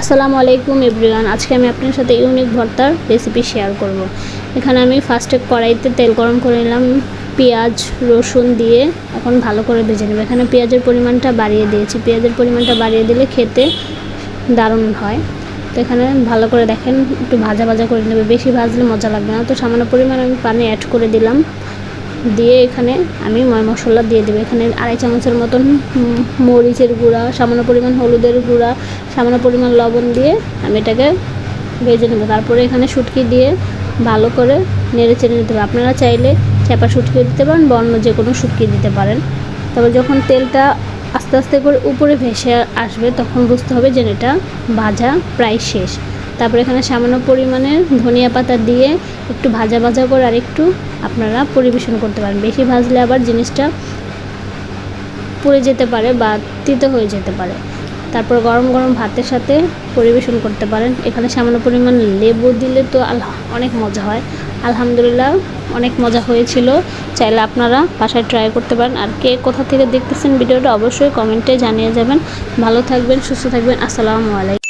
আসসালামু আলাইকুম এভরিওয়ান। আজকে আমি আপনার সাথে ইউনিক ভর্তার রেসিপি শেয়ার করব। এখানে আমি ফার্স্টে কড়াইতে তেল গরম করে নিলাম, পেঁয়াজ রসুন দিয়ে এখন ভালো করে ভেজে নেব। এখানে পেঁয়াজের পরিমাণটা বাড়িয়ে দিয়েছি, পেঁয়াজের পরিমাণটা বাড়িয়ে দিলে খেতে দারুণ হয়। তো এখানে ভালো করে দেখেন একটু ভাজা ভাজা করে নেবে, বেশি ভাজলে মজা লাগবে না। তো সামান্য পরিমাণ আমি পানি অ্যাড করে দিলাম, দিয়ে এখানে আমি মশলা দিয়ে দেবো। এখানে 2.5 চামচের মতন মরিচের গুঁড়া, সামান্য পরিমাণ হলুদের গুঁড়া, সামান্য পরিমাণ লবণ দিয়ে আমি এটাকে ভেজে নেব। তারপরে এখানে শুটকি দিয়ে ভালো করে নেড়ে চেড়ে নিতে হবে। আপনারা চাইলে চাপা শুটকি দিতে পারেন বা অন্য যে কোনো শুটকি দিতে পারেন। তারপর যখন তেলটা আস্তে আস্তে করে উপরে ভেসে আসবে তখন বুঝতে হবে যে এটা ভাজা প্রায় শেষ। তারপরে এখানে সামান্য পরিমাণে ধনিয়া পাতা দিয়ে একটু ভাজা ভাজা করে আরেকটু আপনারা পরিবেশন করতে পারেন। বেশি ভাজলে আবার জিনিসটা পুড়ে যেতে পারে বা তিতো হয়ে যেতে পারে। তারপর গরম গরম ভাতের সাথে পরিবেশন করতে পারেন। এখানে সামান্য পরিমাণ লেবু দিলে তো অনেক মজা হয়। আলহামদুলিল্লাহ অনেক মজা হয়েছিল। চাইলে আপনারা বাসায় ট্রাই করতে পারেন। আর কে কোথা থেকে দেখতেছেন ভিডিওটা অবশ্যই কমেন্টে জানিয়ে যাবেন। ভালো থাকবেন, সুস্থ থাকবেন। আসসালামু আলাইকুম।